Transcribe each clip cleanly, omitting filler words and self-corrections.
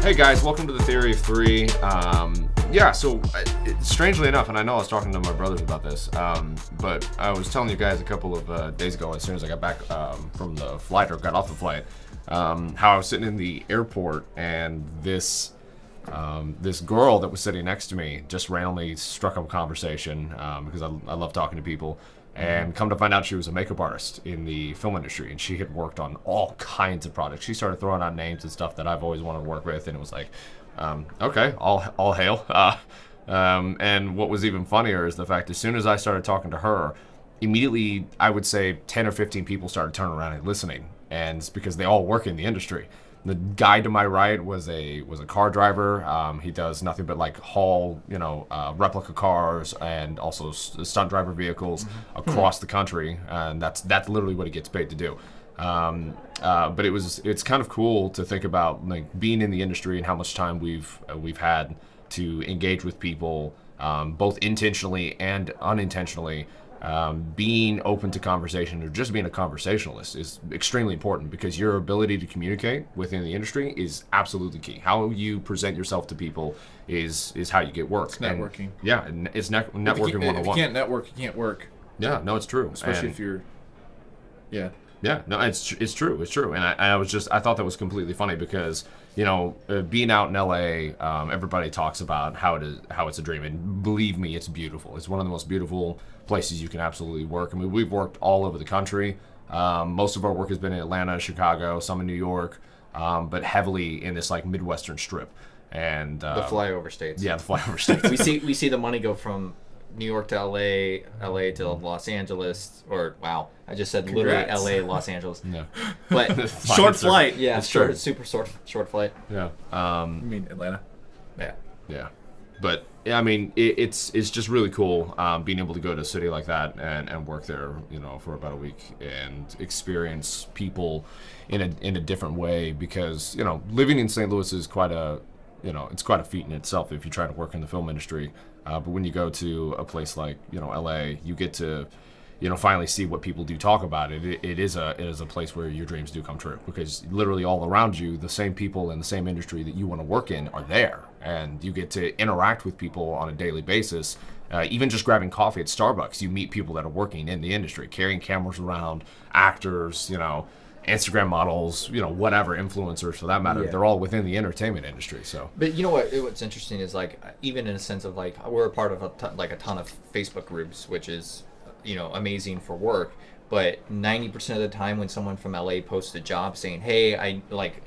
Hey guys, welcome to the Theory of Three. So strangely enough, and I know I was talking to my brothers about this, but I was telling you guys a couple of days ago, as soon as I got back from the flight, or got off the flight, how I was sitting in the airport and this girl that was sitting next to me just randomly struck up a conversation because I love talking to people. And come to find out, she was a makeup artist in the film industry, and she had worked on all kinds of projects. She started throwing out names and stuff that I've always wanted to work with, and it was like, okay, all hail. And what was even funnier is the fact, as soon as I started talking to her, immediately I would say 10 or 15 people started turning around and listening, and it's because they all work in the industry. The guy to my right was a car driver. He does nothing but like haul, replica cars and also stunt driver vehicles across the country, and that's literally what he gets paid to do. But it's kind of cool to think about like being in the industry and how much time we've had to engage with people, both intentionally and unintentionally. Being open to conversation or just being a conversationalist is extremely important, because your ability to communicate within the industry is absolutely key. How you present yourself to people is how you get work. It's networking. It's networking 101. If you can't network, you can't work. Yeah, no, it's true. Especially if you're... Yeah. Yeah, no, it's true. It's true. And I thought that was completely funny because, being out in LA, everybody talks about how it's a dream. And believe me, it's beautiful. It's one of the most beautiful places you can absolutely work. I mean, we've worked all over the country. Most of our work has been in Atlanta, Chicago, some in New York, but heavily in this like Midwestern strip. And the flyover states. Yeah, the flyover states. we see the money go from New York to LA, LA to Los Angeles, or wow, I just said Congrats. literally LA, Los Angeles. No. But short flight. Yeah, It's true. super short flight. Yeah. I mean, Atlanta. Yeah. Yeah, but yeah, I mean, it's just really cool being able to go to a city like that and work there, for about a week and experience people in a different way, because living in St. Louis is quite a feat in itself if you try to work in the film industry. But when you go to a place like LA, you get to finally see what people do talk about. It is a place where your dreams do come true, because literally all around you, the same people in the same industry that you want to work in are there, and you get to interact with people on a daily basis. Even just grabbing coffee at Starbucks, you meet people that are working in the industry, carrying cameras around, actors, Instagram models, whatever, influencers for that matter. Yeah. They're all within the entertainment industry. So, But what's interesting is, like, even in a sense of like, we're a part of a ton of Facebook groups, which is amazing for work. But 90% of the time when someone from LA posts a job saying, hey,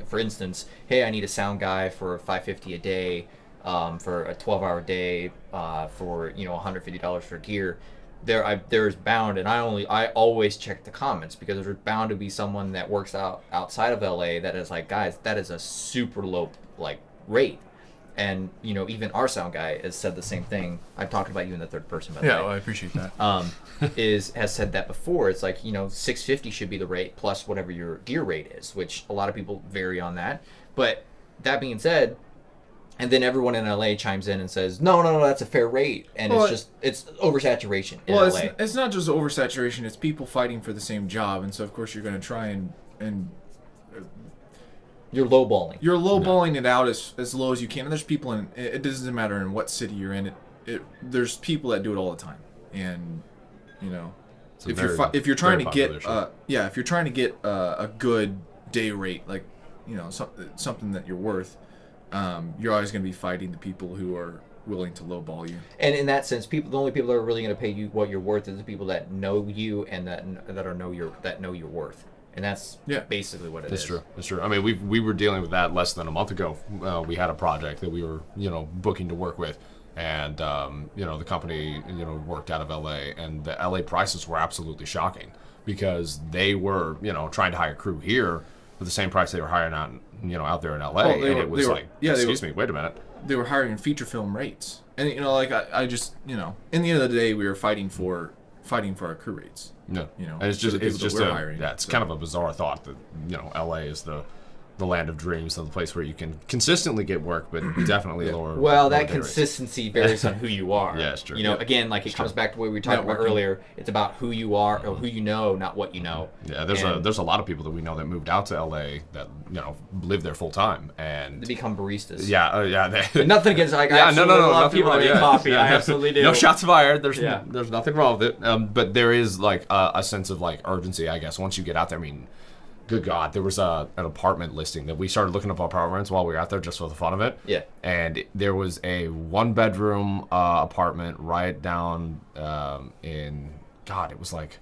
for instance, hey, I need a sound guy for $550 a day, for a 12-hour day, for $150 for gear, there's bound, and I always check the comments, because there's bound to be someone that works outside of LA that is like, guys, that is a super low rate. And even our sound guy has said the same thing. I've talked about you in the third person, by the way. Yeah, well, I appreciate that. Has said that before. It's like, $650 should be the rate plus whatever your gear rate is, which a lot of people vary on that. But that being said, and then everyone in LA chimes in and says, no, that's a fair rate. And it's oversaturation in LA. It's not just oversaturation, it's people fighting for the same job. And so, of course, you're going to try and You're lowballing. You're lowballing it out as low as you can. And there's people in it doesn't matter in what city you're in. There's people that do it all the time. And if you're trying to get a good day rate, like something that you're worth, you're always going to be fighting the people who are willing to lowball you. And in that sense, the only people that are really going to pay you what you're worth is the people that know you and that know your worth. And that's basically what it is. It's true. I mean, we were dealing with that less than a month ago. We had a project that we were, booking to work with. And, the company, worked out of LA. And the LA prices were absolutely shocking, because they were, trying to hire crew here for the same price they were hiring out there in LA. Excuse me, wait a minute. They were hiring feature film rates. And, I just, in the end of the day, we were fighting for our crew rates. No, and it's just kind of a bizarre thought that LA is the the land of dreams, so the place where you can consistently get work, but definitely lower. Well, lower that day rates. consistency varies on who you are. Yeah, it's true. You know, again, like it comes back to what we were talking about earlier. It's about who you are or who you know, not what you know. Yeah, there's a lot of people that we know that moved out to LA that live there full time and they become baristas. Yeah, And nothing against I absolutely love people that make coffee. I absolutely do. No shots fired. There's nothing wrong with it. But there is like a sense of like urgency, I guess, once you get out there. I mean, good God, there was an apartment listing that we started looking up apartments while we were out there just for the fun of it. Yeah. And there was a 1-bedroom apartment right down in, God, it was like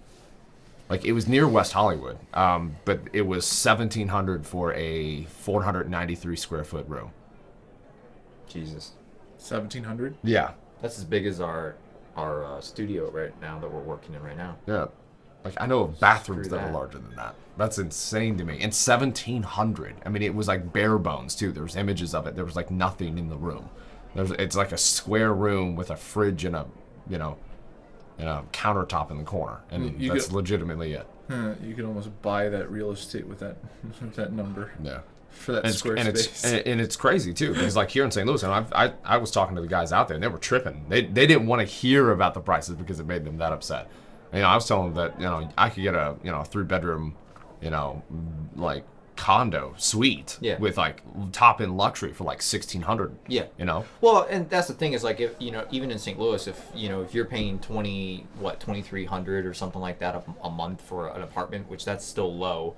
it was near West Hollywood. But it was $1,700 for a 493 square foot room. Jesus. 1,700? Yeah. That's as big as our studio right now that we're working in right now. Yeah. Like, I know of bathrooms that are that. larger than that. That's insane to me. And 1,700. I mean, it was like bare bones, too. There was images of it. There was, like, nothing in the room. It's like a square room with a fridge and a countertop in the corner. And that's legitimately it. You could almost buy that real estate with that number. Yeah. For that square space. And it's crazy, too. Because, like, here in St. Louis, and I was talking to the guys out there, and they were tripping. They didn't want to hear about the prices because it made them that upset. You know, I was telling them that, I could get a 3-bedroom, like condo suite with like top end luxury for like $1,600. Yeah. Well, and that's the thing is like, if, even in St. Louis, if you're paying $2,300 or something like that a month for an apartment, which that's still low.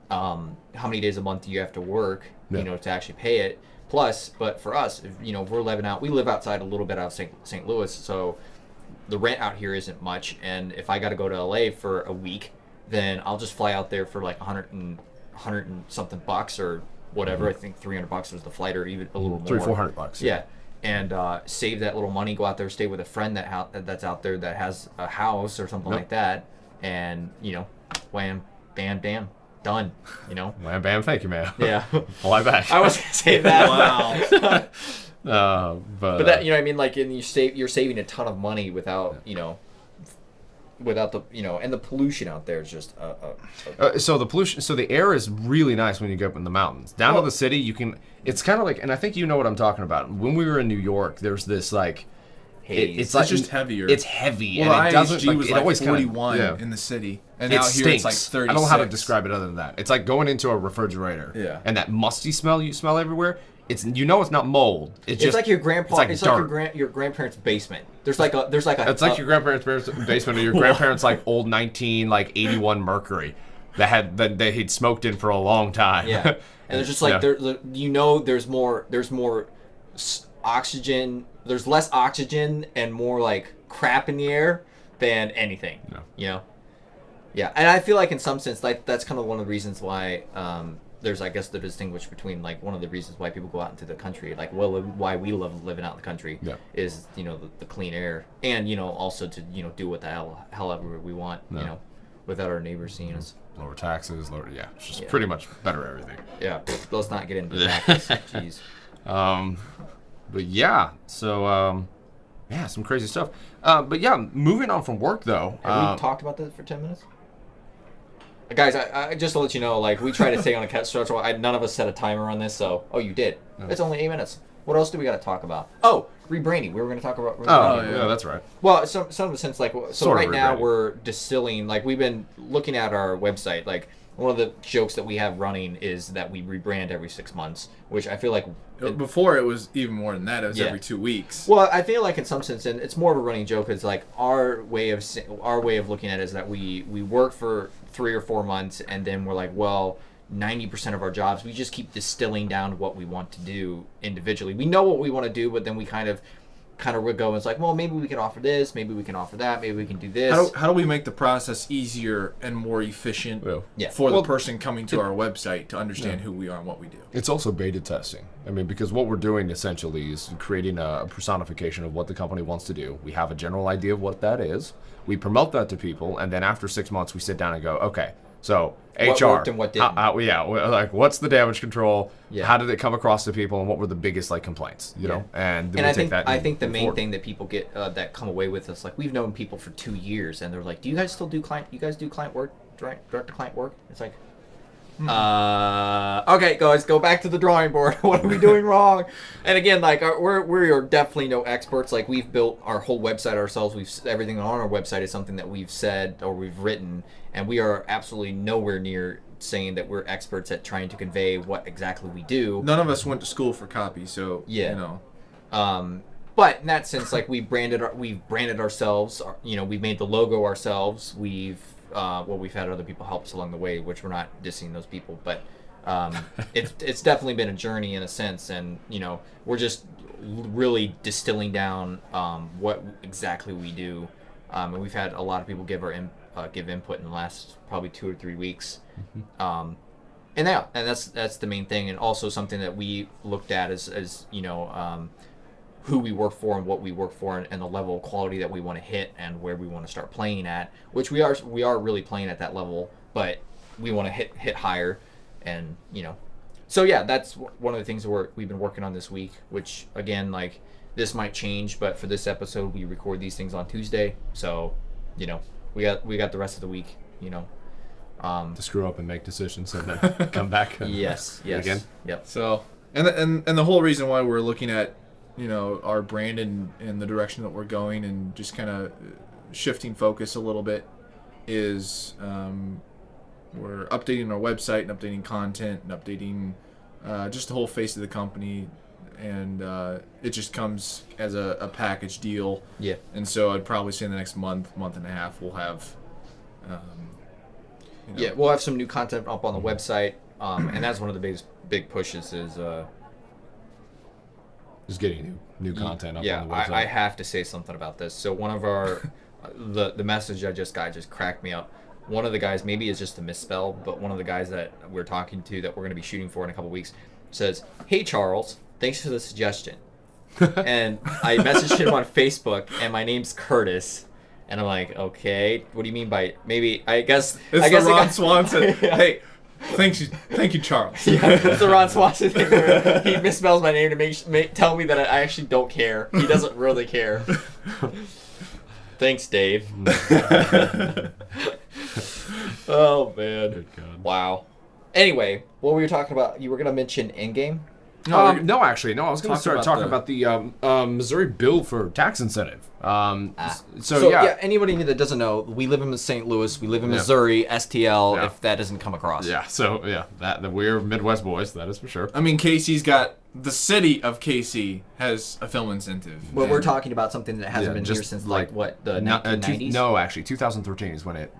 How many days a month do you have to work, to actually pay it? Plus, but for us, if, if we're living out, we live outside a little bit out of St. Louis, so the rent out here isn't much, and if I got to go to LA for a week, then I'll just fly out there for like 100 and something bucks or whatever. Mm-hmm. I think $300 was the flight, or even a little more. $300-$400. Yeah, and save that little money, go out there, stay with a friend that's out there that has a house or something like that, and wham, bam, damn, done. Wham, bam, thank you, man. Yeah, fly back. I was gonna say that. Wow. But that, I mean, like, and you're saving a ton of money without without the and the pollution out there is just so the pollution, so the air is really nice when you go up in the mountains. Down to the city, you can, it's kind of like, and I think you know what I'm talking about. When we were in New York, there's this like it's like, just heavier. It's heavy. Well, and it doesn't IHG was it like always 41 kinda, in the city, and it out stinks. here it's like 36. I don't know how to describe it other than that. It's like going into a refrigerator. Yeah. And that musty smell you smell everywhere. It's it's not mold. It's just like your grandpa. It's like your grandparents' basement. There's like a. It's like your grandparents' basement or your grandparents' like old 1981 Mercury that he'd smoked in for a long time. Yeah, and there's just like there's more oxygen. There's less oxygen and more like crap in the air than anything. Yeah, and I feel like in some sense like that's kind of one of the reasons why. There's, I guess, the distinguish between like one of the reasons why people go out into the country, like why we love living out in the country, is the clean air, and also to do what the hell ever we want, without our neighbors seeing us. Lower taxes, it's just pretty much better everything. Yeah, let's not get into taxes. Jeez. But yeah, so some crazy stuff. But yeah, moving on from work though. Have we talked about this for 10 minutes? Guys, I just to let you know, like, we try to stay on a cut structure. None of us set a timer on this, so... Oh, you did. No. It's only 8 minutes. What else do we got to talk about? Oh, rebranding. We were going to talk about rebranding. Oh, yeah, that's right. Well, some of the sense, like... So right now, we're distilling... Like, we've been looking at our website. Like, one of the jokes that we have running is that we rebrand every 6 months, which I feel like... Before, it was even more than that. It was every 2 weeks. Well, I feel like in some sense, and it's more of a running joke, is like our way of looking at it is that we work for 3 or 4 months, and then we're like, well, 90% of our jobs, we just keep distilling down to what we want to do individually. We know what we want to do, but then we kind of would go and it's like, well, maybe we can offer this, maybe we can offer that, maybe we can do this. How do we make the process easier and more efficient for the person coming to our website to understand who we are and what we do? It's also beta testing. I mean, because what we're doing essentially is creating a personification of what the company wants to do. We have a general idea of what that is. We promote that to people, and then after 6 months, we sit down and go, okay, so what HR, worked and what didn't. Like what's the damage control? Yeah. How did it come across to people, and what were the biggest complaints? You know, and I think the main thing that people get that come away with is like, we've known people for 2 years, and they're like, do you guys still do client? You guys do client work, direct to client work? It's like, Okay, guys, go back to the drawing board. What are we doing wrong? And again, like we're definitely no experts. Like we've built our whole website ourselves. Everything on our website is something that we've said or we've written, and we are absolutely nowhere near saying that we're experts at trying to convey what exactly we do. None of us went to school for copy, so yeah, you know. But in that sense, like we've branded ourselves. You know, we've made the logo ourselves. We've had other people help us along the way, which we're not dissing those people, but it's definitely been a journey in a sense, and you know, we're just really distilling down what exactly we do, and we've had a lot of people give input in the last probably 2 or 3 weeks, and that's the main thing, and also something that we looked at as you know. Who we work for and what we work for and the level of quality that we want to hit and where we want to start playing at, which we are really playing at that level, but we want to hit higher, and you know, so yeah, that's one of the things that we've been working on this week, which again, like this might change, but for this episode we record these things on Tuesday, so you know, we got the rest of the week, you know, to screw up and make decisions and then come back yes again. Yep. So and the whole reason why we're looking at, you know, our brand and the direction that we're going and just kind of shifting focus a little bit is we're updating our website and updating content and updating just the whole face of the company, and it just comes as a package deal. Yeah. And so I'd probably say in the next month and a half we'll have you know, yeah, we'll have some new content up on the website, and that's one of the big pushes is just getting new content up yeah, on the website. I have to say something about this. So one of our, the message I just got just cracked me up. One of the guys, maybe it's just a misspell, but one of the guys that we're talking to that we're going to be shooting for in a couple weeks says, "Hey Charles, thanks for the suggestion." And I messaged him on Facebook, and my name's Curtis. And I'm like, okay, what do you mean by maybe? I guess the Ron Swanson. Yeah. Hey. Thank you, Charles. Yeah, it's the Ron Swanson thing where he misspells my name to tell me that I actually don't care. He doesn't really care. Thanks, Dave. Oh, man. Good God. Wow. Anyway, what were you talking about? You were going to mention Endgame? No, I was going to start talking about the Missouri bill for tax incentive. So yeah, anybody that doesn't know, we live in St. Louis, we live in Missouri, STL, if that doesn't come across. Yeah, so that we're Midwest boys, that is for sure. I mean, the city of KC has a film incentive. Well, we're talking about something that hasn't been here since the 1990s? No, actually, 2013 is when it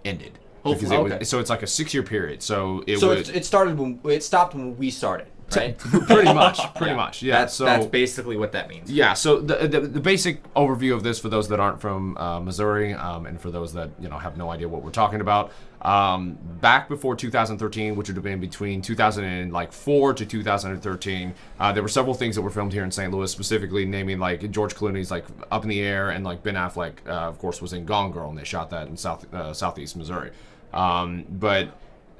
ended. Hopefully, so it's like a 6-year period. So it stopped when we started. Right? pretty much. Yeah. That's basically what that means. Yeah. So the basic overview of this for those that aren't from Missouri, and for those that have no idea what we're talking about, back before 2013, which would have been between 2004 to 2013, there were several things that were filmed here in St. Louis, specifically naming like George Clooney's like Up in the Air, and like Ben Affleck, of course, was in Gone Girl, and they shot that in southeast Missouri. But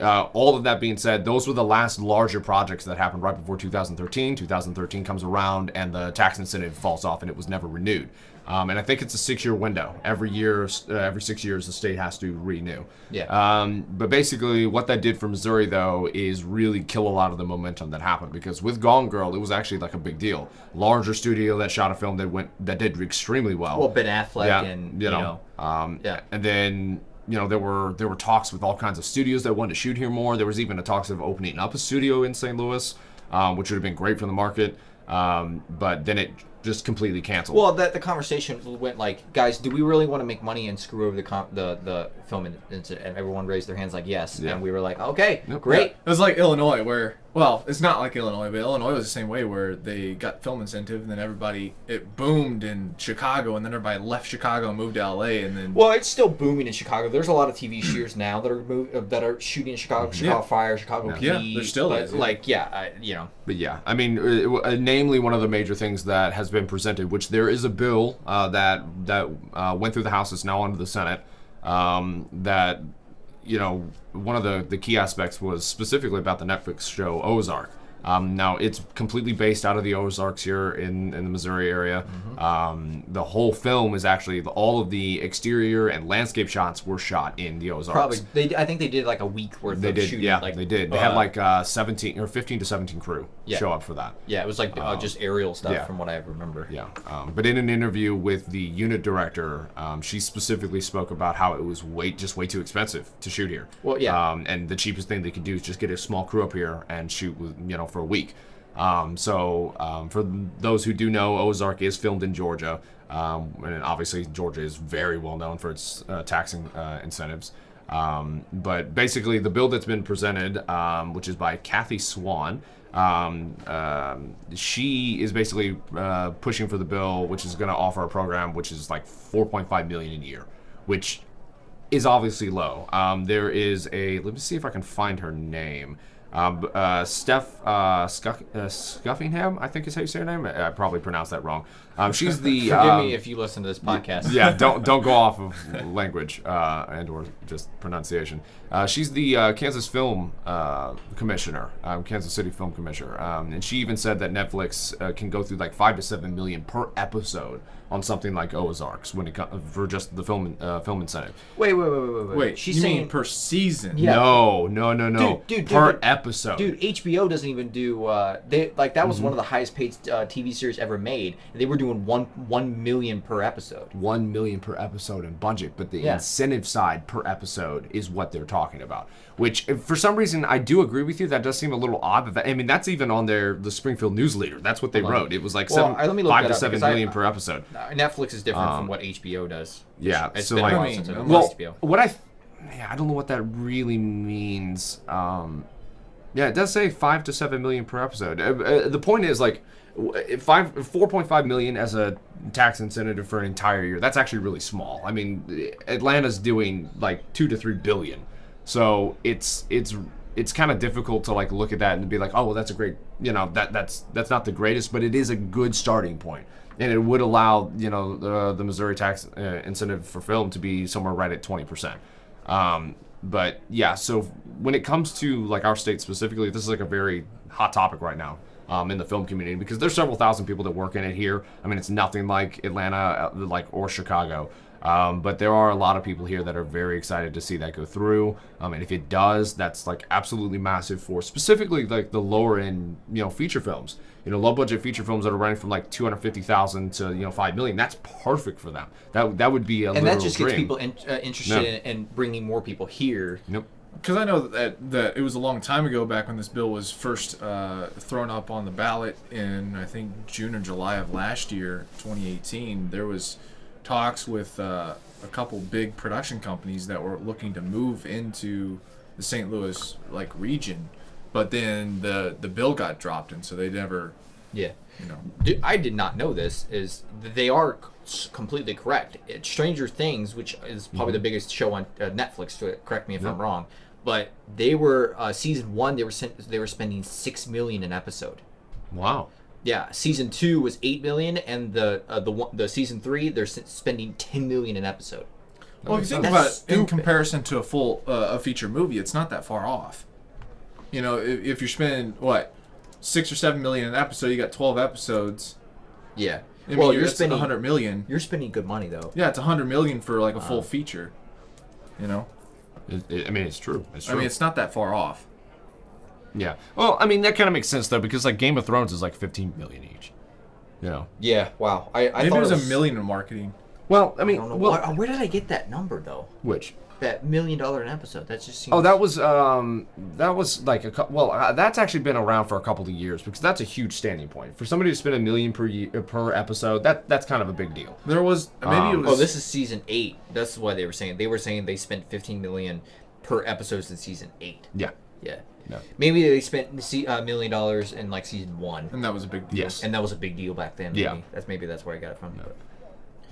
all of that being said, those were the last larger projects that happened right before 2013. 2013 comes around and the tax incentive falls off and it was never renewed. And I think it's a 6-year window. Every 6 years, the state has to renew. Yeah. But basically, what that did for Missouri, though, is really kill a lot of the momentum that happened. Because with Gone Girl, it was actually like a big deal. Larger studio that shot a film that did extremely well. Well, Ben Affleck and then there were talks with all kinds of studios that wanted to shoot here more. There was even talks of opening up a studio in St. Louis, which would have been great for the market. But then it just completely canceled. Well, the conversation went like, guys, do we really want to make money and screw over the film? And everyone raised their hands like, yes. Yeah. And we were like, okay, great. Yeah. It was like Illinois where, well, it's not like Illinois, but Illinois was the same way where they got film incentive and then it boomed in Chicago and then everybody left Chicago and moved to LA and then... Well, it's still booming in Chicago. There's a lot of TV shooters now that are shooting in Chicago, Chicago Fire, Chicago PD. Yeah, there still is. Like, But yeah, I mean, namely one of the major things that has been presented, which there is a bill that went through the House, is now under the Senate, that one of the key aspects was specifically about the Netflix show Ozark. Now it's completely based out of the Ozarks here in the Missouri area. The whole film is actually all of the exterior and landscape shots were shot in the Ozarks. I think they did like a week worth of shooting. Yeah, like, they did. They had like 17 or 15 to 17 crew show up for that. Yeah, it was like just aerial stuff from what I remember. Yeah, but in an interview with the unit director, she specifically spoke about how it was way too expensive to shoot here. Well, yeah. And the cheapest thing they could do is just get a small crew up here and shoot with, for a week. For those who do know, Ozark is filmed in Georgia, and obviously Georgia is very well known for its taxing incentives. But basically, the bill that's been presented, which is by Kathy Swan, she is basically pushing for the bill, which is going to offer a program which is like $4.5 million a year, which is obviously low. There is let me see if I can find her name. Steph Scuffingham, I think is how you say her name. I probably pronounced that wrong. She's the. Forgive me if you listen to this podcast. Yeah, don't go off of language and or just pronunciation. She's the Kansas Film Commissioner, Kansas City Film Commissioner, and she even said that Netflix can go through like 5 to 7 million per episode on something like Ozarks when it comes for just the film incentive. Wait, She's you saying mean per season? Yeah. No. Dude, per episode. Dude, HBO doesn't even do. That was one of the highest paid TV series ever made. They were doing 1 million per episode. 1 million per episode in budget, but the incentive side per episode is what they're talking about. Which, for some reason, I do agree with you. That does seem a little odd. I mean, that's even on the Springfield News Leader. That's what they wrote. It was like 5 to 7 million per episode. Netflix is different from what HBO does. Yeah, It's so been like, a while since I've watched HBO. I don't know what that really means. Yeah, it does say 5 to 7 million per episode. The point is like 4.5 million as a tax incentive for an entire year. That's actually really small. I mean, Atlanta's doing like 2 to 3 billion. So it's kind of difficult to like look at that and be like, oh, well, that's a great, that's not the greatest, but it is a good starting point. And it would allow, the Missouri tax incentive for film to be somewhere right at 20%. But yeah, so when it comes to like our state specifically, this is like a very hot topic right now in the film community because there's several thousand people that work in it here. I mean, it's nothing like Atlanta, or Chicago. But there are a lot of people here that are very excited to see that go through. And if it does, that's like absolutely massive for specifically like the lower end, feature films. Low budget feature films that are running from like 250,000 to 5 million. That's perfect for them. That would be a and that just dream. gets people interested in bringing more people here. Nope. Because I know that it was a long time ago back when this bill was first thrown up on the ballot in, I think, June or July of last year, 2018. There was talks with a couple big production companies that were looking to move into the St. Louis region, but then the bill got dropped, and so they never. Yeah. I did not know this. Is they are completely correct. It's Stranger Things, which is probably the biggest show on Netflix. Correct me if I'm wrong, but they were season 1. They were spending $6 million an episode. Wow. Yeah, season 2 was $8 million, and the season 3 they're spending $10 million an episode. Well, if you think about it in comparison to a full a feature movie, it's not that far off. If you're spending what, $6 or $7 million an episode, you got 12 episodes. Yeah. You're spending $100 million. You're spending good money though. Yeah, it's $100 million for like a full feature. It's true. I mean, it's not that far off. Yeah. Well, I mean, that kind of makes sense though, because like Game of Thrones is like 15 million each. Yeah. Wow. I Maybe thought it was $1 million in marketing. Well, I mean, I don't know. Where did I get that number though? Which? That $1 million an episode. That just seems. Oh, that was like that's actually been around for a couple of years because that's a huge standing point for somebody to spend $1 million per episode. That's kind of a big deal. There was maybe it was. Oh, this is season 8. That's why they were saying. They were saying they spent $15 million per episodes in season 8. Yeah. Yeah. No. Maybe they spent $1 million in like season 1. And that was a big deal. Yes. And that was a big deal back then. Maybe. Yeah. Maybe that's where I got it from. No.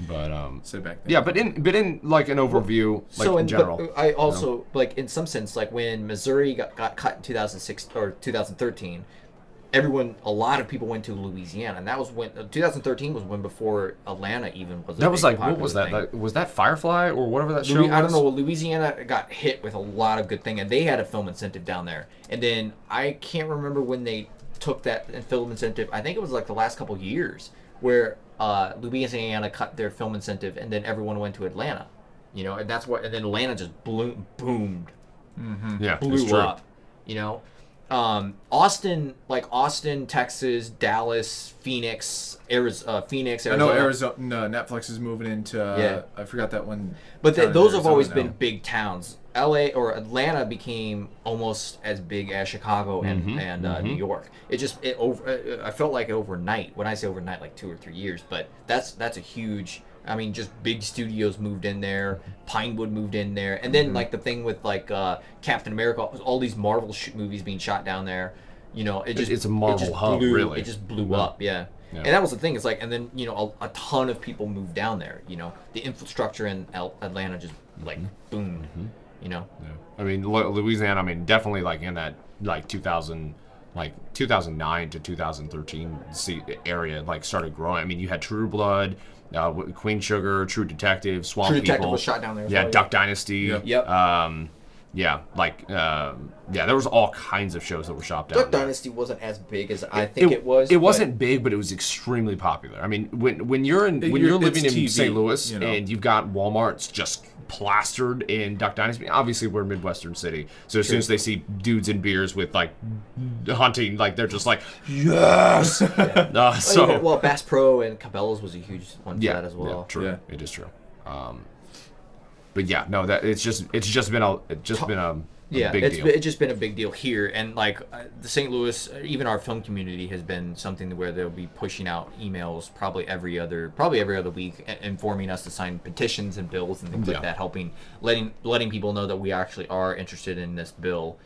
But so back then. Yeah, but in like an overview, in general. But I also like in some sense like when Missouri got cut in 2006 or 2013, a lot of people went to Louisiana, and that was when 2013 was when before Atlanta even was. That was like what was that? Was that Firefly or whatever that show was? I don't know. Louisiana got hit with a lot of good thing, and they had a film incentive down there. And then I can't remember when they took that film incentive. I think it was like the last couple years where Louisiana cut their film incentive, and then everyone went to Atlanta. You know, and that's what. And then Atlanta just boomed, Yeah, it's blew true. up. You know, Austin, Texas, Dallas, Phoenix, Arizona. I know Arizona. No, Netflix is moving into. I forgot that one. But town in those have Arizona always now. been big towns. LA or Atlanta became almost as big as Chicago and New York. I felt like overnight. When I say overnight, like 2 or 3 years. But that's a huge. I mean, just big studios moved in there. Pinewood moved in there, and then like the thing with like Captain America, all these Marvel movies being shot down there. You know, It's a Marvel hub, really. It just blew up, yeah. And that was the thing. It's like, and then a ton of people moved down there. You know, the infrastructure in Atlanta just like boomed. You know. Yeah. I mean, Louisiana. I mean, definitely like in that 2009 to 2013 area, like started growing. I mean, you had True Blood, Queen Sugar, True Detective, Swamp True People. Detective was shot down there. As Yeah, well, Duck Dynasty. Yep. There was all kinds of shows that were shot down Duck there. Dynasty wasn't as big as I think it was. It wasn't big, but it was extremely popular. I mean, when you're living in TV, St. Louis you know. and you've got Walmarts just plastered in Duck Dynasty. Obviously, we're a Midwestern city, so as soon as they see dudes in beers with like hunting, like they're just like yes. Bass Pro and Cabela's was a huge one for that as well. Yeah, true. Yeah. It is true. But yeah, no, that it's just been a big deal. It's just been a big deal here, and like the St. Louis, even our film community has been something where they'll be pushing out emails probably every other week, informing us to sign petitions and bills and things like that, letting people know that we actually are interested in this bill,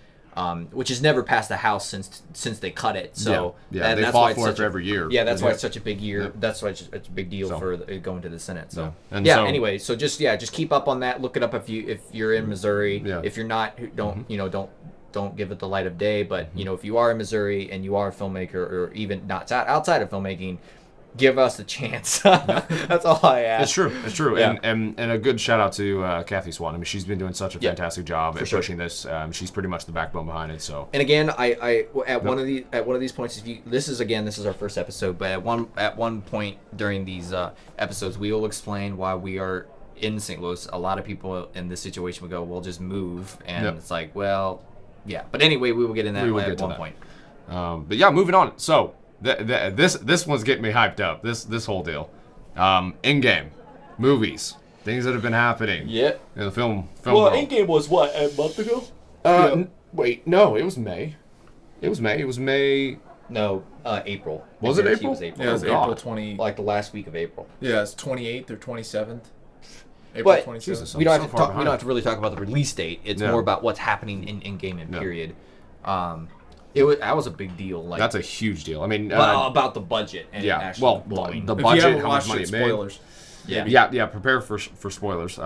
which has never passed the House since they cut it. So they that's fought for it for every year. Yeah, that's why it's such a big year. Yep. That's why it's a big deal for going to the Senate. So anyway, so just keep up on that. Look it up if you're in Missouri. Yeah. If you're not, don't give it the light of day. But if you are in Missouri and you are a filmmaker, or even not outside of filmmaking, give us a chance. That's all I ask. It's true. Yeah. And a good shout out to Kathy Swan. I mean, she's been doing such a fantastic job at pushing this. She's pretty much the backbone behind it. So. And again, one of these points, this is our first episode, but at one point during these episodes, we will explain why we are in St. Louis. A lot of people in this situation would go, "Well, just move," and it's like, well, yeah. But anyway, we will get in that at one point. But yeah, moving on. So. This one's getting me hyped up. This whole deal, Endgame, movies, things that have been happening. Yeah. In the film. Well, world. Endgame was what, a month ago? Wait, no, it was May. It was May. No, April. Was it April? Was April. Yeah, it was God. April 20. Like the last week of April. Yeah, it's 28th or 27th. April 27th. Jesus. We don't so have to far talk. We don't have to really talk about the release date. It's more about what's happening in Endgame and period. That was a big deal. Like That's a huge deal. I mean, about the budget. And actually blowing. The If you budget, haven't how much watched money it, it made. spoilers. Yeah. Prepare for spoilers.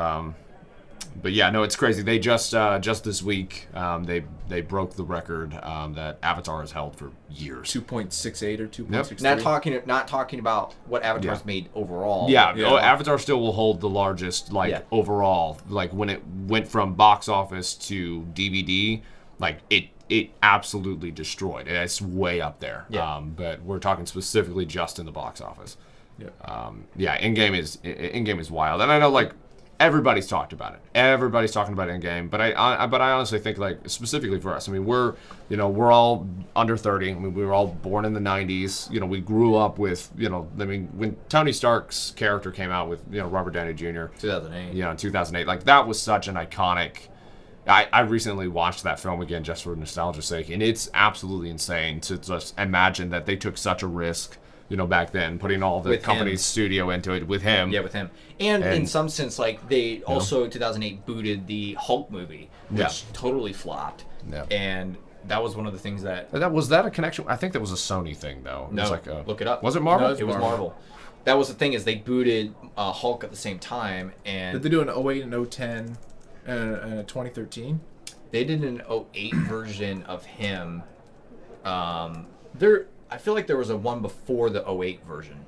But yeah, no, it's crazy. They just this week, they broke the record that Avatar has held for years. 2.68 or 2.63. Not talking about what Avatar's made overall. Yeah, Avatar still will hold the largest overall. Like when it went from box office to DVD, like it absolutely destroyed. It's way up there. Yeah. But we're talking specifically just in the box office. Yeah. Endgame is wild, and I know like everybody's talked about it. Everybody's talking about Endgame, but I honestly think like specifically for us. I mean, we're all under 30. I mean, we were all born in the 90s. We grew up with I mean, when Tony Stark's character came out with Robert Downey Jr. 2008. In 2008, like that was such an iconic. I recently watched that film again just for nostalgia's sake, and it's absolutely insane to just imagine that they took such a risk, back then, putting all the company's studio into it with him. Yeah, with him. And in some sense, like, they also, in 2008, booted the Hulk movie, which totally flopped. Yeah. And that was one of the things that... Was that a connection? I think that was a Sony thing, though. No, it was like look it up. Was it Marvel? No, It was Marvel. That was the thing, is they booted Hulk at the same time, and... Did they do an 08 and 010 and a 2013? They did an 08 version of him. I feel like there was a one before the 08 version.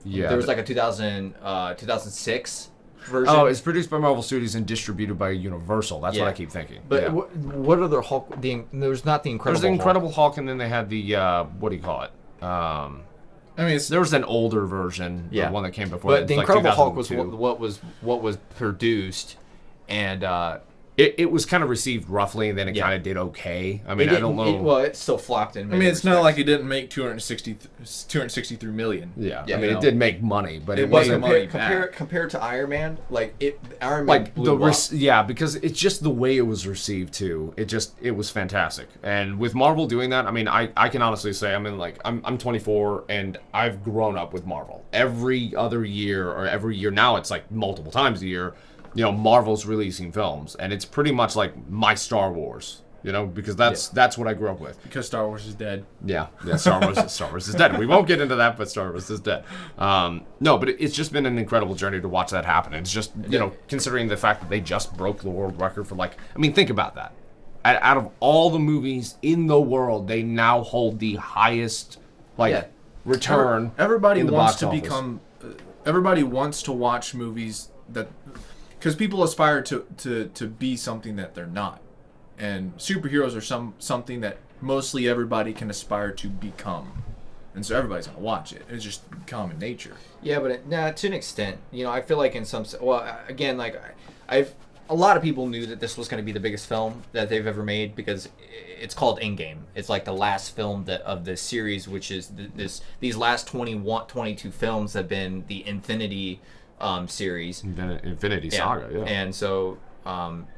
Yeah. There was like a 2006. version. Oh, it's produced by Marvel Studios and distributed by Universal. That's what I keep thinking. But yeah. what other Hulk? There's not the Incredible. There's the Incredible Hulk, and then they had the what do you call it? I mean, there was an older version, the one that came before. But the Incredible Hulk was what was produced, and it was kind of received roughly, and then it kind of did okay. I mean, I don't know. It still flopped in. I mean, it's not like it didn't make 263 million. Yeah, I mean, it did make money, but it wasn't money compared to Iron Man. Iron Man blew up. Because it's just the way it was received too. It was fantastic. And with Marvel doing that, I mean, I can honestly say, I mean, like I'm 24 and I've grown up with Marvel. Every other year or every year now, it's like multiple times a year. Marvel's releasing films, and it's pretty much like my Star Wars, because that's what I grew up with. Because Star Wars is dead. Yeah, Star Wars is dead. We won't get into that, but Star Wars is dead. No, but it's just been an incredible journey to watch that happen. It's just, considering the fact that they just broke the world record for think about that. Out of all the movies in the world, they now hold the highest, return. Everybody in the wants box to office. Everybody wants to watch movies that... Because people aspire to be something that they're not, and superheroes are something that mostly everybody can aspire to become, and so everybody's gonna watch it. It's just common nature. Yeah, but to an extent, I feel like in some again, a lot of people knew that this was going to be the biggest film that they've ever made because it's called Endgame. It's like the last film of this series, which is these last 22 films have been the Infinity series, Infinity Saga, yeah. And so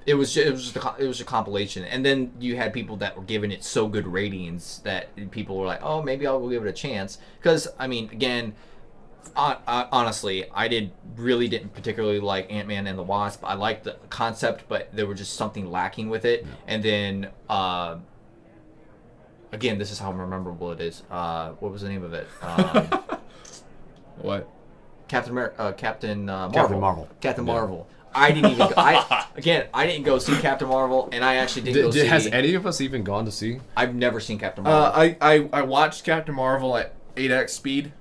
it was a compilation, and then you had people that were giving it so good ratings that people were like, oh, maybe I'll go give it a chance. Because I mean, again, honestly, I really didn't particularly like Ant-Man and the Wasp. I liked the concept, but there was just something lacking with it. And then again, this is how memorable it is. What was the name of it? What? Captain Marvel. Captain Marvel. Captain Marvel. I didn't even. I didn't go see Captain Marvel, and I actually didn't go see. Has any of us even gone to see? I've never seen Captain Marvel. I watched Captain Marvel at 8x speed,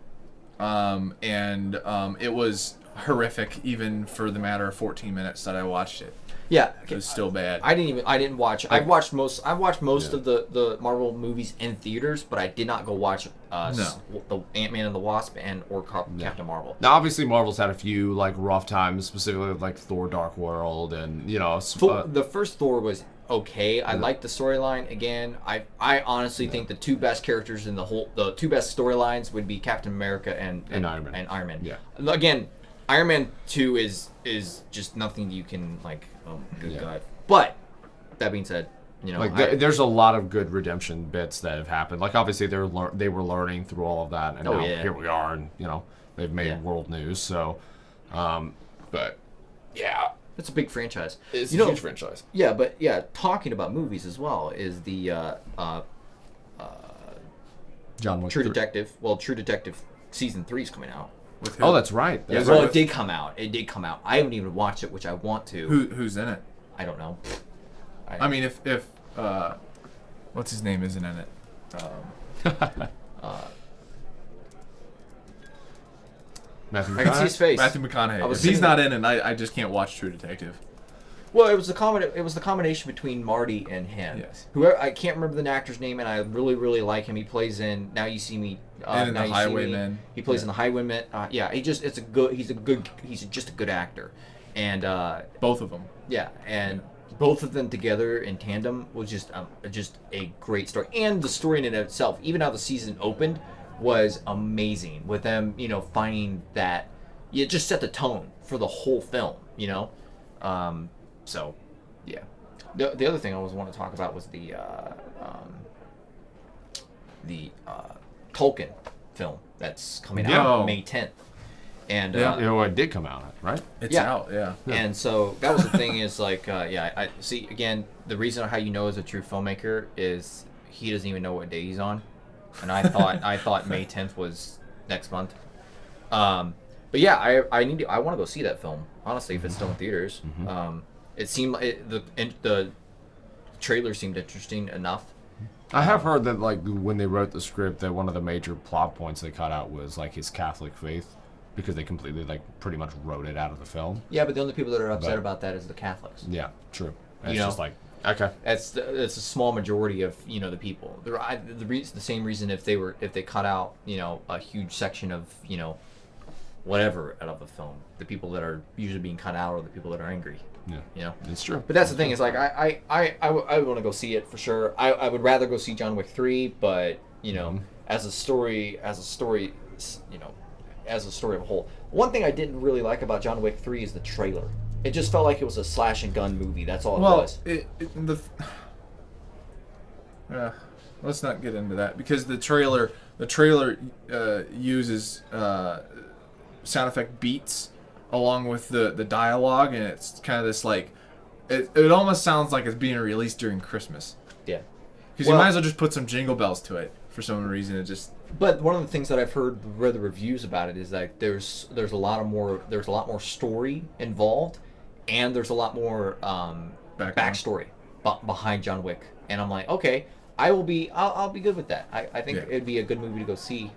and it was horrific even for the matter of 14 minutes that I watched it. Yeah, it was still bad. I didn't watch. I've watched most of the Marvel movies in theaters, but I did not go watch the Ant-Man and the Wasp or Captain Marvel. Now, obviously, Marvel's had a few rough times, specifically with Thor: Dark World, and the first Thor was okay. I liked the storyline. Again, I honestly think the two best characters in the two best storylines would be Captain America and Iron Man. And Iron Man. Yeah. Again, Iron Man 2 is just nothing you can oh good God. But that being said, there's a lot of good redemption bits that have happened. Obviously they were learning through all of that, and now here we are, and they've made world news. So, but yeah, it's a big franchise. It's a huge franchise. Yeah, but talking about movies as well is the John Wick True Detective. Well, True Detective season 3 is coming out. Oh, that's right. It did come out. I haven't even watched it, which I want to. Who's in it? I don't know. I mean, if what's his name isn't in it? Matthew McConaughey. I can see his face. Matthew McConaughey. If he's not in it, I just can't watch True Detective. Well, it was the combination between Marty and him. Yes. Whoever, I can't remember the actor's name, and I really, really like him. He plays in Now You See Me. And in The Highwaymen. He plays in The Highwaymen. He's just a good actor, and both of them. Yeah, and both of them together in tandem was just a great story, and the story in and of itself, even how the season opened, was amazing. With them, finding that it just set the tone for the whole film. So, yeah. The other thing I want to talk about was the Tolkien film that's coming out May 10th. And it did come out, right? It's out, yeah. And so that was the thing is I see again the reason how is a true filmmaker is he doesn't even know what day he's on, and I thought May 10th was next month. But yeah, I want to go see that film honestly if it's still in theaters. Mm-hmm. It seemed the trailer seemed interesting enough. I have heard that when they wrote the script that one of the major plot points they cut out was his Catholic faith. because they completely like pretty much wrote it out of the film. Yeah, but the only people that are upset about that is the Catholics. Yeah, true. It's You know? just like okay. It's a small majority of the people. The same reason if they cut out a huge section of whatever out of the film, the people that are usually being cut out are the people that are angry. Yeah, it's true. But that's the thing is like I want to go see it for sure. I would rather go see John Wick 3, but as a story as a story of a whole. One thing I didn't really like about John Wick 3 is the trailer. It just felt like it was a slash and gun movie. That's all it was. Let's not get into that because the trailer uses sound effect beats along with the dialogue, and it's kind of this like it almost sounds like it's being released during Christmas. Yeah. Because you might as well just put some jingle bells to it for some reason. It just. But one of the things that I've read the reviews about it is like there's a lot more story involved, and there's a lot more backstory behind John Wick. And I'm like, okay, I'll be good with that. I think it'd be a good movie to go see.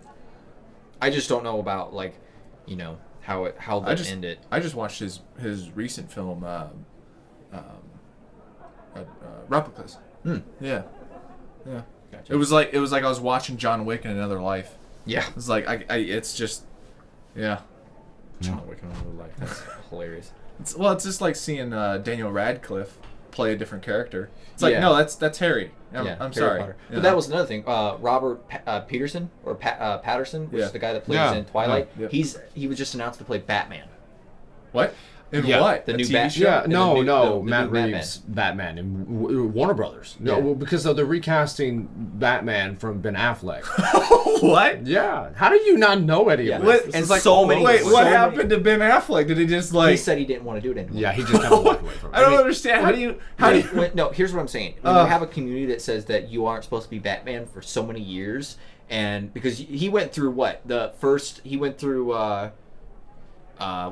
I just don't know about like, how that ended. I just watched his recent film, Replicas. Yeah. Gotcha. It was like I was watching John Wick in another life. Yeah. It's like it's just, yeah. John Wick in another life. That's hilarious. It's just like seeing Daniel Radcliffe play a different character. It's like no, that's Harry. I'm Harry sorry. Potter. But that was another thing. Robert Peterson or Patterson, which is the guy that plays in Twilight. Yeah. He was just announced to play Batman. What? In Yeah. what? The A new TV Bat- show? Yeah, the no, new Matt Batman. Reeves, Batman, and Warner Brothers. No, Yeah. well, because they're recasting Batman from Ben Affleck. What? Yeah, how do you not know any Yeah. of this? What? And This is so many- Wait, so what many- happened to Ben Affleck? Did he just like? He said he didn't want to do it anymore. Yeah, he just kind of walked away from it. I don't understand. How do you? No, here's what I'm saying. When you have a community that says that you aren't supposed to be Batman for so many years, and because he went through what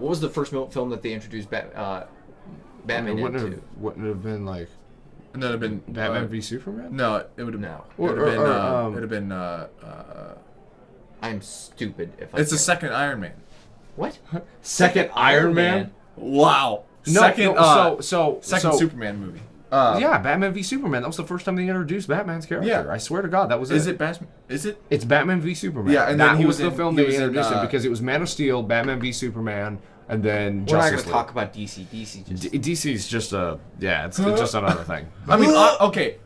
was the first film that they introduced Batman into? Wouldn't it have been like No, it'd have been Batman v Superman? No, it would have. No. It would have been. I'm stupid if I. It's the say- second Iron Man. What? Second Iron Man? Wow. No, second so Superman movie. yeah, Batman v Superman. That was the first time they introduced Batman's character. Yeah. I swear to God, that was it. Is it Batman? Is it? It's Batman v Superman. Yeah, and that then he was was the in- film he they was in, introduced it because it was Man of Steel, Batman v Superman, and then We're not Justice going to talk about DC. DC just. DC's just it's just another thing. I mean, okay.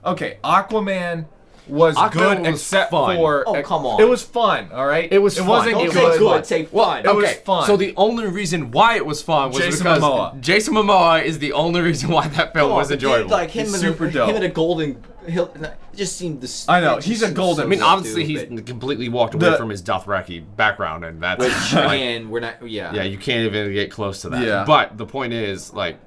Aquaman was Aquaman good was except fun. for. Oh, come on. It was fun. All right. It was It fun. wasn't. Don't It say was good. Say fun. It was fun. So the only reason why it was fun was Jason because Momoa. Jason Momoa is the only reason why that film was enjoyable. Like him, He's and super him dope. and a golden hill. It just seemed this. I know, it just he's a seemed golden- so I mean, obviously stupid. he's completely walked away The- from his Dothraki background, and that's Which like, again, we're not. Yeah. yeah, you can't even get close to that. Yeah. But the point is, like,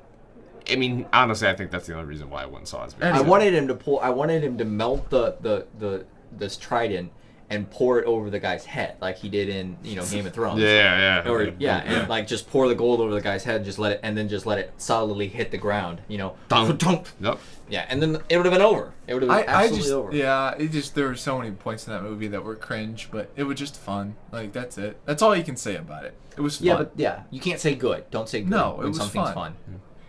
I mean, honestly, I think that's the only reason why I went and saw it. I wanted him to pull. I wanted him to melt this trident and pour it over the guy's head, like he did in Game of Thrones. Yeah. And like just pour the gold over the guy's head, and just let it solidly hit the ground. Dunk. Dunk. Yep. Yeah, and then it would have been over. It would have been absolutely over. there were so many points in that movie that were cringe, but it was just fun. Like that's it. That's all you can say about it. It was fun. Yeah, but you can't say good. Don't say good No, it when was something's fun. fun.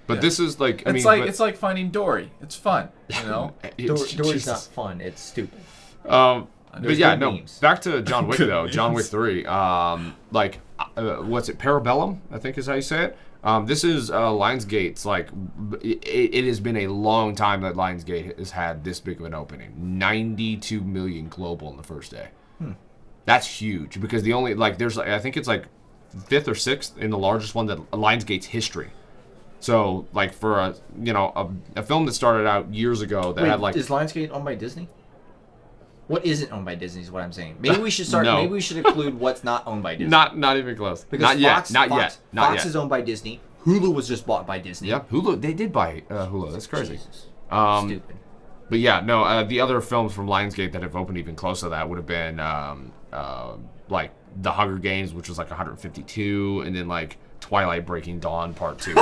But this is like, It's like finding Dory. It's fun. You know. Dory's not fun. It's stupid. But There's yeah, good no. memes. Back to John Wick Good though. John Wick memes. 3. What's it? Parabellum, I think is how you say it. This is Lionsgate's like. It has been a long time that Lionsgate has had this big of an opening. 92 million global in the first day. That's huge because the only there's I think it's like 5th or 6th in the largest one that Lionsgate's history. So for a film that started out years ago that had is Lionsgate owned by Disney? What isn't owned by Disney is what I'm saying. Maybe we should start. No. Maybe we should include what's not owned by Disney. not even close. Because Not yet. Fox, Not Fox, yet. Not Fox yet. is owned by Disney. Hulu was just bought by Disney. Yep, Hulu. They did buy Hulu. That's crazy. Jesus. Stupid. Stupid. But yeah, no. The other films from Lionsgate that have opened even close to that would have been like The Hunger Games, which was like 152, and then like Twilight Breaking Dawn Part 2.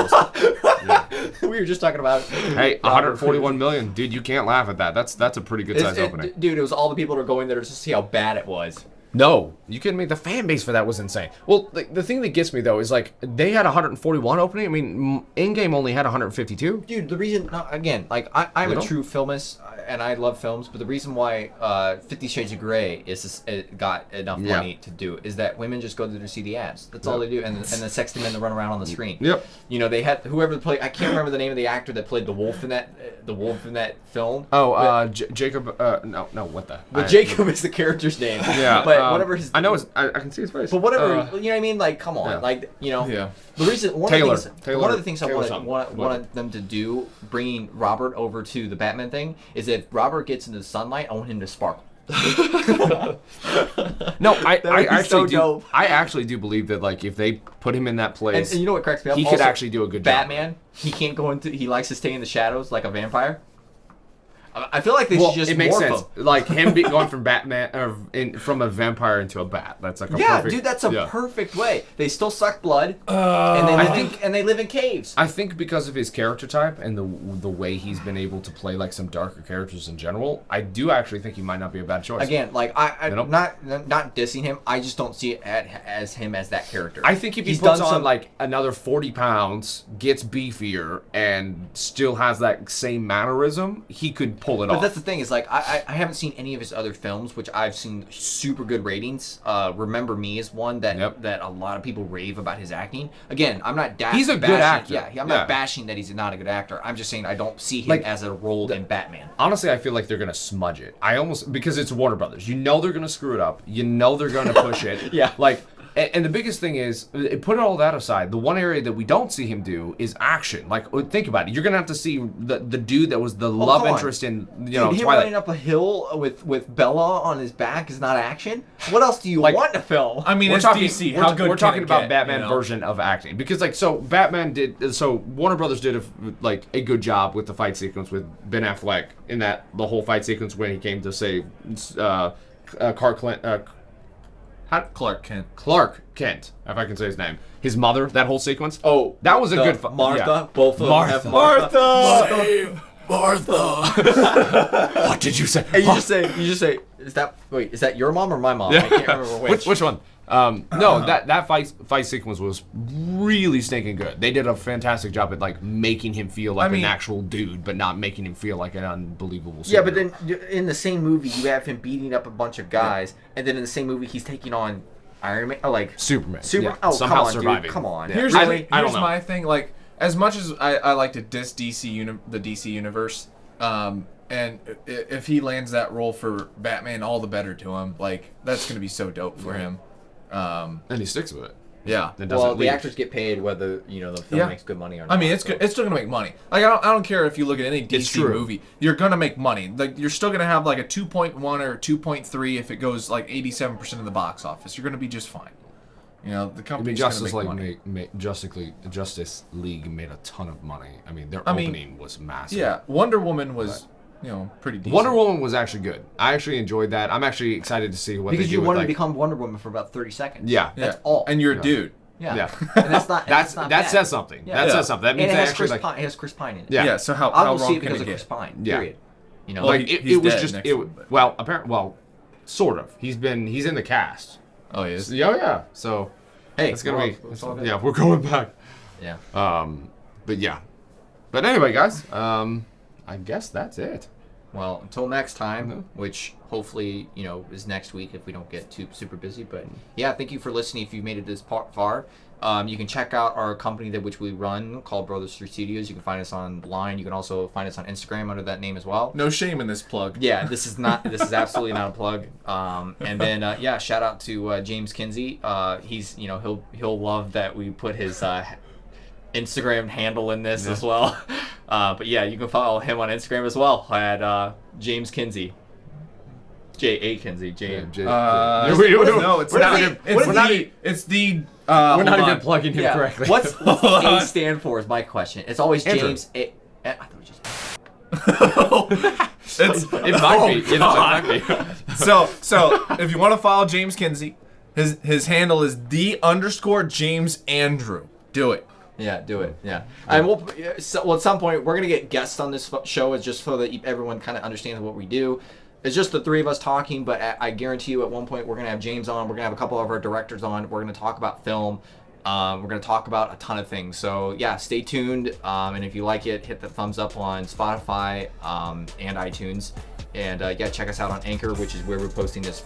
Yeah. We were just talking about. Hey, 141 million, dude. You can't laugh at that. That's a pretty good size opening. Dude, it was all the people that are going there just to see how bad it was. No, you kidding me? The fan base for that was insane. Well, the thing that gets me though is like they had 141 opening. I mean, Endgame only had 152. Dude, the reason, again, like I'm a true filmist and I love films, but the reason why 50 Shades of Grey it got enough money to do is that women just go there to see the ads. That's all they do, and the sexy men that run around on the screen. Yep. You know, they had whoever played. I can't remember the name of the actor that played the wolf in that film. Oh, Jacob. No, what the? But Jacob is the character's name. Yeah. But whatever his. I know. I can see his face. But whatever, you know what I mean? Like, come on, like, you know. Yeah. The reason one Taylor, of the things I something. wanted them to do, bringing Robert over to the Batman thing, is if Robert gets into the sunlight, I want him to sparkle. No, I actually so do. dope. I actually do believe that like if they put him in that place, And you know what cracks me up? he could actually do a good job. Batman, he can't go into. He likes to stay in the shadows like a vampire. I feel like they should just it makes morph sense. him. Like him going from Batman from a vampire into a bat. That's like a perfect. Dude, that's a perfect way. They still suck blood, and they live in caves. I think because of his character type and the way he's been able to play like some darker characters in general, I do actually think he might not be a bad choice. Again, like I'm not dissing him. I just don't see it as him as that character. I think if he puts on like another 40 pounds, gets beefier, and still has that same mannerism, he could pull it off. But that's the thing is like I haven't seen any of his other films, which I've seen super good ratings. Remember Me is one that that a lot of people rave about his acting. Again, I'm not he's a good actor. Yeah, I'm not bashing that he's not a good actor. I'm just saying I don't see him as a role in Batman. Honestly, I feel like they're gonna smudge it. Because it's Warner Brothers. You know they're gonna screw it up. You know they're gonna push it. Yeah. Like. And the biggest thing is, put all that aside, the one area that we don't see him do is action. Like, think about it. You're going to have to see the dude that was the love interest in, him Twilight. Running up a hill with Bella on his back is not action? What else do you want in a film? I mean, it's DC. How good we're talking about get, Batman version of acting. Because, like, Warner Brothers did, a good job with the fight sequence with Ben Affleck in the whole fight sequence when he came to save Clark Kent. Clark Kent, if I can say his name. His mother, that whole sequence. Oh, that was a good fight. Martha, both of them have Martha. Martha. What did you say? And you just say, is that your mom or my mom? I can't remember which. Which one? No, that fight sequence was really stinking good. They did a fantastic job at like making him feel like an actual dude, but not making him feel like an unbelievable superhero. Yeah, but then in the same movie you have him beating up a bunch of guys, and then in the same movie he's taking on Iron Man, Superman. Oh, somehow come on, surviving. Dude, come on. Yeah. Here's Here's my thing. Like, as much as I like to diss the DC universe, and if he lands that role for Batman, all the better to him. Like, that's gonna be so dope for him. And he sticks with it. Yeah. Well, the actors get paid whether the film makes good money or not. I mean, it's still gonna make money. Like, I don't care if you look at any DC movie, you're gonna make money. Like, you're still gonna have like a 2.1 or 2.3 if it goes like 87% of the box office. You're gonna be just fine. The company's gonna make money. Justice League made a ton of money. I mean, their opening was massive. Yeah, Wonder Woman was. Pretty decent. Wonder Woman was actually good. I actually enjoyed that. I'm actually excited to see what they do. Because you want to become Wonder Woman for about 30 seconds. Yeah. That's all. And you're a dude. Yeah. And that's not. that bad. says something. Yeah. That says something. That means and it has Chris Pine in it. Yeah. Yeah. So how I'll wrong see it can because it of get? Chris Pine. Yeah. Period. He's was dead just next it. one, but- Well, sort of. He's in the cast. Oh, he is. Yeah. So Hey, it's gonna be. We're going back. Yeah. But yeah. But anyway, guys. I guess that's it. Well, until next time, which hopefully, is next week if we don't get too super busy. But yeah, thank you for listening if you made it this far. You can check out our company which we run called Brothers 3 Studios. You can find us online. You can also find us on Instagram under that name as well. No shame in this plug. Yeah, this is absolutely not a plug. And then shout out to James Kinsey. He's he'll love that we put his Instagram handle in this as well. But yeah, you can follow him on Instagram as well at James Kinsey. J.A. Kinsey. James. No, it's not. It's the. We're not even plugging him correctly. What's the A stand for is my question. It's always James A. I thought it was just... It might be. It might be. So if you want to follow James Kinsey, his handle is _James Andrew. Do it. Yeah, do it. Yeah, and at some point we're gonna get guests on this show, just so that everyone kind of understands what we do. it's just the three of us talking, but I guarantee you at one point we're going to have James on. We're going to have a couple of our directors on. We're going to talk about film. We're going to talk about a ton of things. So, yeah, stay tuned. And if you like it, hit the thumbs up on Spotify and iTunes. And, yeah, check us out on Anchor, which is where we're posting this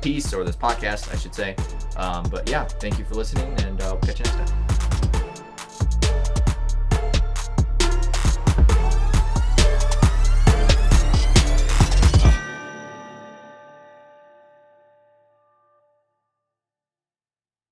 piece, or this podcast, I should say. But, yeah, thank you for listening, and we'll catch you next time.